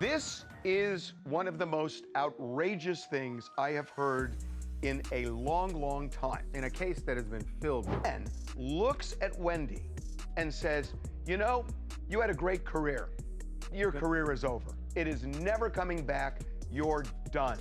This is one of the most outrageous things I have heard in a long, long time. In a case that has been filled with... And looks at Wendy and says, you know, you had a great career. Your career is over. It is never coming back. You're done.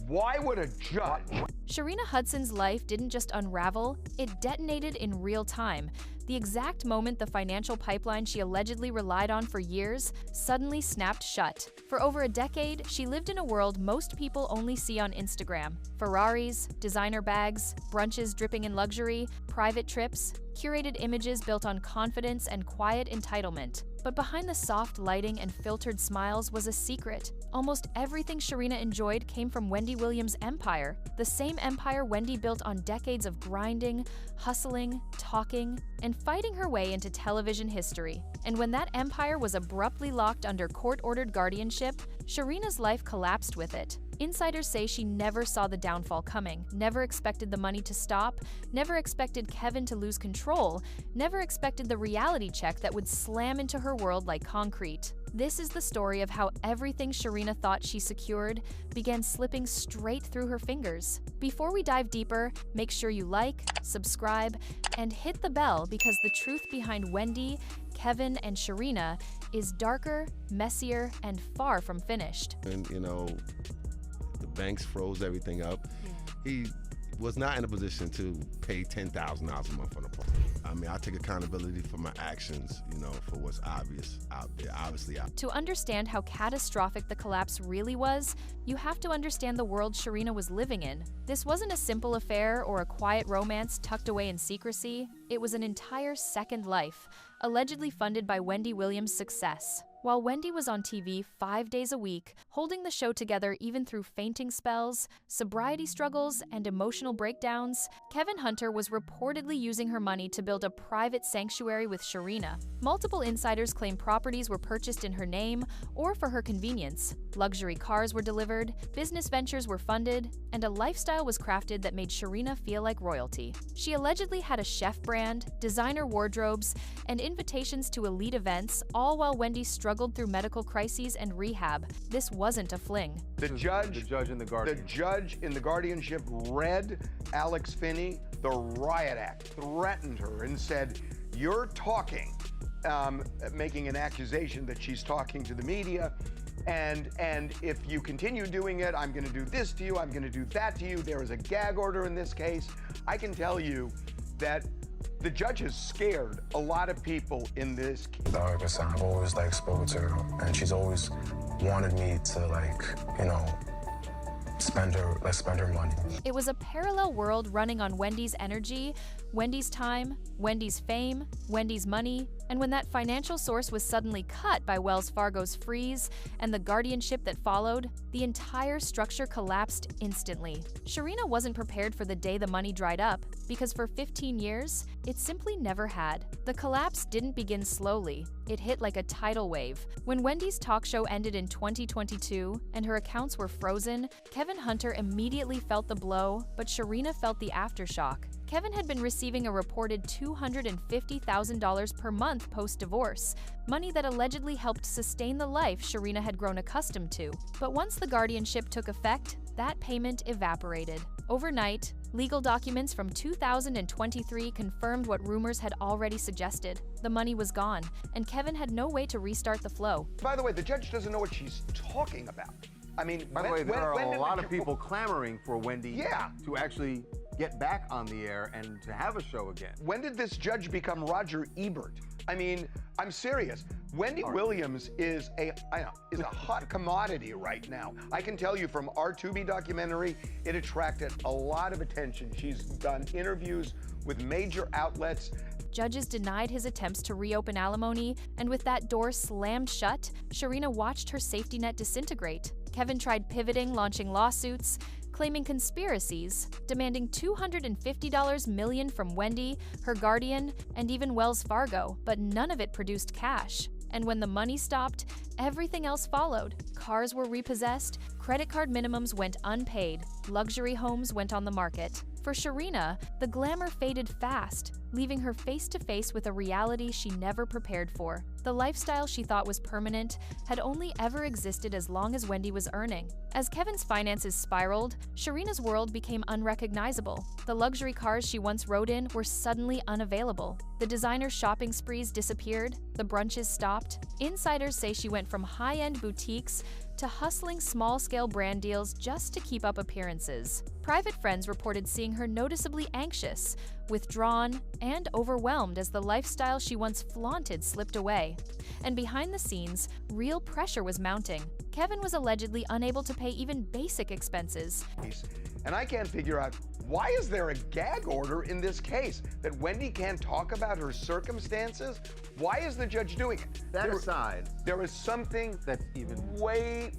Why would a judge... Sharina Hudson's life didn't just unravel, it detonated in real time. The exact moment the financial pipeline she allegedly relied on for years suddenly snapped shut. For over a decade, she lived in a world most people only see on Instagram. Ferraris, designer bags, brunches dripping in luxury, private trips, curated images built on confidence and quiet entitlement. But behind the soft lighting and filtered smiles was a secret. Almost everything Sharina enjoyed came from Wendy Williams' empire, the same empire Wendy built on decades of grinding, hustling, talking, and fighting her way into television history. And when that empire was abruptly locked under court-ordered guardianship, Sharina's life collapsed with it. Insiders say she never saw the downfall coming, never expected the money to stop, never expected Kevin to lose control, never expected the reality check that would slam into her world like concrete. This is the story of how everything Sharina thought she secured began slipping straight through her fingers. Before we dive deeper, make sure you like, subscribe, and hit the bell because the truth behind Wendy, Kevin, and Sharina is darker, messier, and far from finished. And, you know, the banks froze everything up. He was not in a position to pay $10,000 a month on a property. I mean, I take accountability for my actions, you know, for what's obvious out there, obviously out. To understand how catastrophic the collapse really was, you have to understand the world Sharina was living in. This wasn't a simple affair or a quiet romance tucked away in secrecy. It was an entire second life, allegedly funded by Wendy Williams' success. While Wendy was on TV 5 days a week, holding the show together even through fainting spells, sobriety struggles, and emotional breakdowns, Kevin Hunter was reportedly using her money to build a private sanctuary with Sharina. Multiple insiders claim properties were purchased in her name or for her convenience. Luxury cars were delivered, business ventures were funded, and a lifestyle was crafted that made Sharina feel like royalty. She allegedly had a chef brand, designer wardrobes, and invitations to elite events, all while Wendy struggled through medical crises and rehab. This wasn't a fling. The judge in the guardianship read Alex Finney, the Riot Act, threatened her and said, you're talking, making an accusation that she's talking to the media, and if you continue doing it, I'm going to do this to you, I'm going to do that to you. There is a gag order in this case. I can tell you that the judge has scared a lot of people in this case. Like I said, I've always spoken to her, and she's always wanted me to you know, spend her money. It was a parallel world running on Wendy's energy, Wendy's time, Wendy's fame, Wendy's money, and when that financial source was suddenly cut by Wells Fargo's freeze and the guardianship that followed, the entire structure collapsed instantly. Sharina wasn't prepared for the day the money dried up, because for 15 years, it simply never had. The collapse didn't begin slowly. It hit like a tidal wave. When Wendy's talk show ended in 2022 and her accounts were frozen, Kevin Hunter immediately felt the blow, but Sharina felt the aftershock. Kevin had been receiving a reported $250,000 per month post-divorce, money that allegedly helped sustain the life Sharina had grown accustomed to. But once the guardianship took effect, that payment evaporated. Overnight, legal documents from 2023 confirmed what rumors had already suggested. The money was gone, and Kevin had no way to restart the flow. By the way, the judge doesn't know what she's talking about. I mean, by the way, there are a lot of people clamoring for Wendy to actually get back on the air and to have a show again. When did this judge become Roger Ebert? I mean, I'm serious. Wendy Williams is a hot commodity right now. I can tell you from our Tubi documentary, it attracted a lot of attention. She's done interviews with major outlets. Judges denied his attempts to reopen alimony, and with that door slammed shut, Sharina watched her safety net disintegrate. Kevin tried pivoting, launching lawsuits, claiming conspiracies, demanding $250 million from Wendy, her guardian, and even Wells Fargo, but none of it produced cash. And when the money stopped, everything else followed. Cars were repossessed, credit card minimums went unpaid, luxury homes went on the market. For Sharina, the glamour faded fast, leaving her face to face with a reality she never prepared for. The lifestyle she thought was permanent had only ever existed as long as Wendy was earning. As Kevin's finances spiraled, Sharina's world became unrecognizable. The luxury cars she once rode in were suddenly unavailable. The designer shopping sprees disappeared, the brunches stopped. Insiders say she went from high-end boutiques to hustling small-scale brand deals just to keep up appearances. Private friends reported seeing her noticeably anxious, withdrawn, and overwhelmed as the lifestyle she once flaunted slipped away. And behind the scenes, real pressure was mounting. Kevin was allegedly unable to pay even basic expenses. And I can't figure out, why is there a gag order in this case that Wendy can't talk about her circumstances? Why is the judge doing it? That aside, there is something that's even way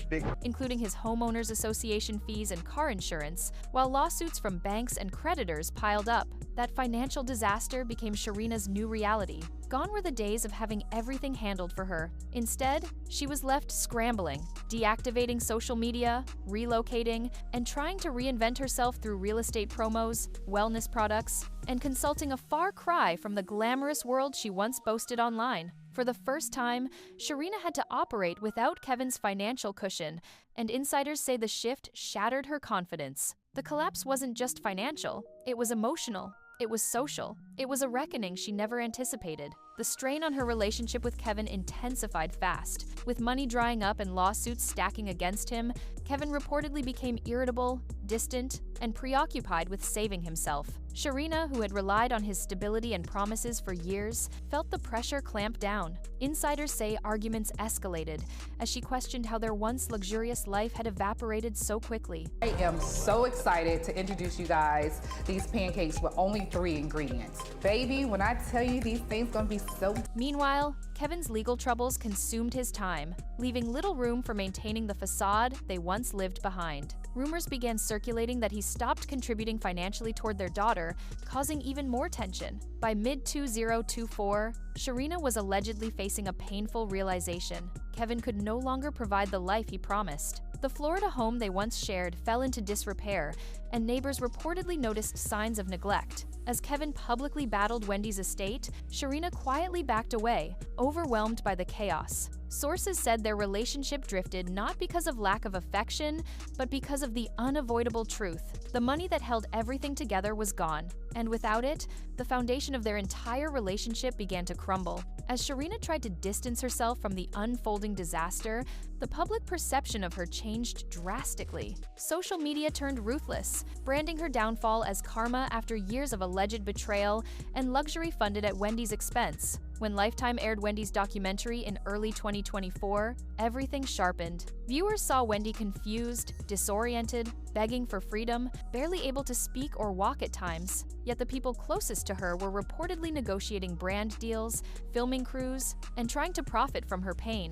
bigger. Including his homeowners association fees and car insurance, while lawsuits from banks and creditors piled up. That financial disaster became Sharina's new reality. Gone were the days of having everything handled for her. Instead, she was left scrambling, deactivating social media, relocating, and trying to reinvent herself through real estate promos, wellness products, and consulting a far cry from the glamorous world she once boasted online. For the first time, Sharina had to operate without Kevin's financial cushion, and insiders say the shift shattered her confidence. The collapse wasn't just financial, it was emotional. It was social. It was a reckoning she never anticipated. The strain on her relationship with Kevin intensified fast. With money drying up and lawsuits stacking against him, Kevin reportedly became irritable, distant, and preoccupied with saving himself. Sharina, who had relied on his stability and promises for years, felt the pressure clamp down. Insiders say arguments escalated as she questioned how their once luxurious life had evaporated so quickly. I am so excited to introduce you guys these pancakes with only 3 ingredients. Baby, when I tell you these things gonna be so... Meanwhile, Kevin's legal troubles consumed his time, leaving little room for maintaining the facade they once lived behind. Rumors began circulating that he stopped contributing financially toward their daughter, causing even more tension. By mid-2024, Sharina was allegedly facing a painful realization. Kevin could no longer provide the life he promised. The Florida home they once shared fell into disrepair, and neighbors reportedly noticed signs of neglect. As Kevin publicly battled Wendy's estate, Sharina quietly backed away, overwhelmed by the chaos. Sources said their relationship drifted not because of lack of affection, but because of the unavoidable truth. The money that held everything together was gone, and without it, the foundation of their entire relationship began to crumble. As Sharina tried to distance herself from the unfolding disaster, the public perception of her changed drastically. Social media turned ruthless, branding her downfall as karma after years of alleged betrayal and luxury funded at Wendy's expense. When Lifetime aired Wendy's documentary in early 2024, everything sharpened. Viewers saw Wendy confused, disoriented, begging for freedom, barely able to speak or walk at times. Yet the people closest to her were reportedly negotiating brand deals, filming crews, and trying to profit from her pain.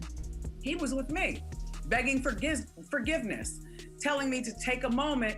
He was with me, begging forgiveness, telling me to take a moment,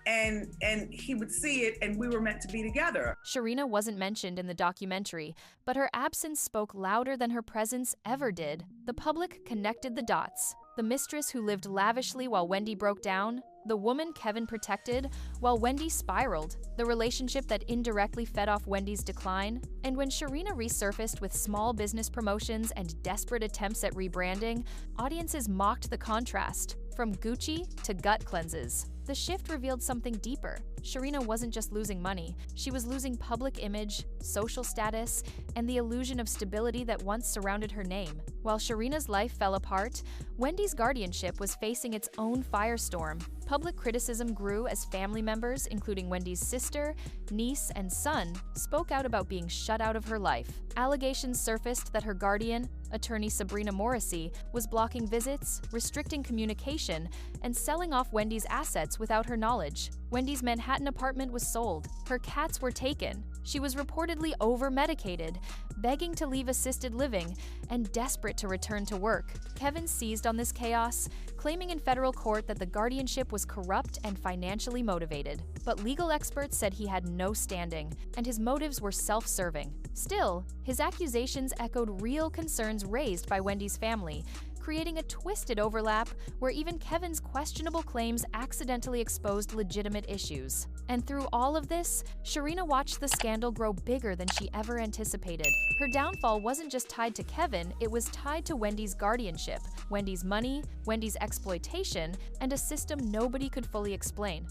and he would see it, and we were meant to be together. Sharina wasn't mentioned in the documentary, but her absence spoke louder than her presence ever did. The public connected the dots. The mistress who lived lavishly while Wendy broke down, the woman Kevin protected while Wendy spiraled, the relationship that indirectly fed off Wendy's decline. And when Sharina resurfaced with small business promotions and desperate attempts at rebranding, audiences mocked the contrast. From Gucci to gut cleanses, the shift revealed something deeper. Sharina wasn't just losing money, she was losing public image, social status, and the illusion of stability that once surrounded her name. While Sharina's life fell apart, Wendy's guardianship was facing its own firestorm. Public criticism grew as family members, including Wendy's sister, niece, and son, spoke out about being shut out of her life. Allegations surfaced that her guardian, attorney Sabrina Morrissey, was blocking visits, restricting communication, and selling off Wendy's assets without her knowledge. Wendy's Manhattan apartment was sold. Her cats were taken. She was reportedly over-medicated, begging to leave assisted living, and desperate to return to work. Kevin seized on this chaos, claiming in federal court that the guardianship was corrupt and financially motivated. But legal experts said he had no standing, and his motives were self-serving. Still, his accusations echoed real concerns raised by Wendy's family, creating a twisted overlap where even Kevin's questionable claims accidentally exposed legitimate issues. And through all of this, Sharina watched the scandal grow bigger than she ever anticipated. Her downfall wasn't just tied to Kevin, it was tied to Wendy's guardianship, Wendy's money, Wendy's exploitation, and a system nobody could fully explain.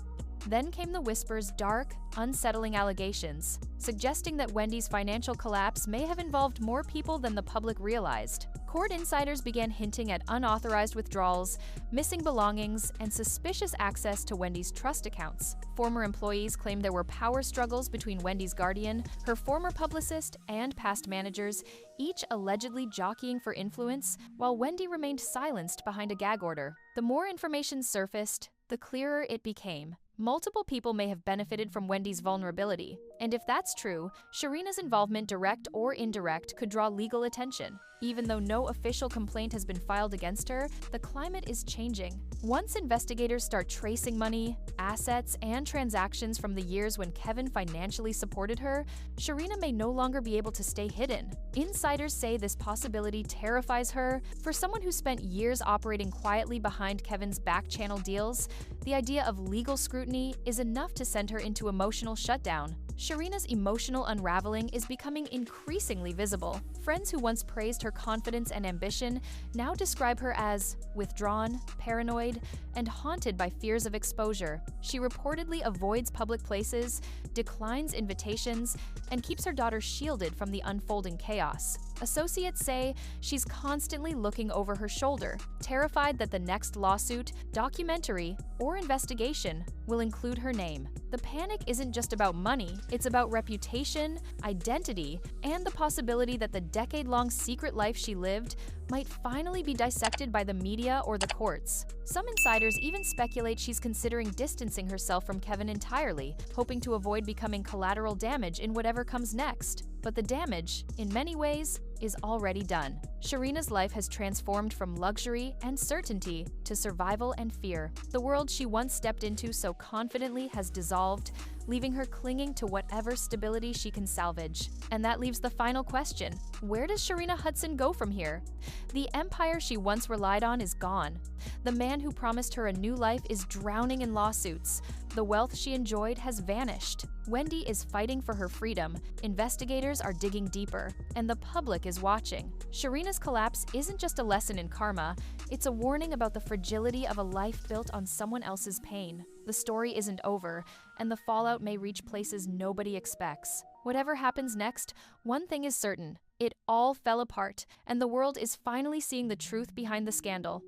Then came the Whisper's dark, unsettling allegations, suggesting that Wendy's financial collapse may have involved more people than the public realized. Court insiders began hinting at unauthorized withdrawals, missing belongings, and suspicious access to Wendy's trust accounts. Former employees claimed there were power struggles between Wendy's guardian, her former publicist, and past managers, each allegedly jockeying for influence, while Wendy remained silenced behind a gag order. The more information surfaced, the clearer it became. Multiple people may have benefited from Wendy's vulnerability, and if that's true, Sharina's involvement, direct or indirect, could draw legal attention. Even though no official complaint has been filed against her, the climate is changing. Once investigators start tracing money, assets, and transactions from the years when Kevin financially supported her, Sharina may no longer be able to stay hidden. Insiders say this possibility terrifies her. For someone who spent years operating quietly behind Kevin's back-channel deals, the idea of legal scrutiny is enough to send her into emotional shutdown. Sharina's emotional unraveling is becoming increasingly visible. Friends who once praised her confidence and ambition now describe her as withdrawn, paranoid, and haunted by fears of exposure. She reportedly avoids public places, declines invitations, and keeps her daughter shielded from the unfolding chaos. Associates say she's constantly looking over her shoulder, terrified that the next lawsuit, documentary, or investigation will include her name. The panic isn't just about money, it's about reputation, identity, and the possibility that the decade-long secret life she lived might finally be dissected by the media or the courts. Some insiders even speculate she's considering distancing herself from Kevin entirely, hoping to avoid becoming collateral damage in whatever comes next. But the damage, in many ways, is already done. Sharina's life has transformed from luxury and certainty to survival and fear. The world she once stepped into so confidently has dissolved, leaving her clinging to whatever stability she can salvage. And that leaves the final question: where does Sharina Hudson go from here? The empire she once relied on is gone. The man who promised her a new life is drowning in lawsuits. The wealth she enjoyed has vanished. Wendy is fighting for her freedom, investigators are digging deeper, and the public is watching. Sharina's collapse isn't just a lesson in karma, it's a warning about the fragility of a life built on someone else's pain. The story isn't over, and the fallout may reach places nobody expects. Whatever happens next, one thing is certain: it all fell apart, and the world is finally seeing the truth behind the scandal.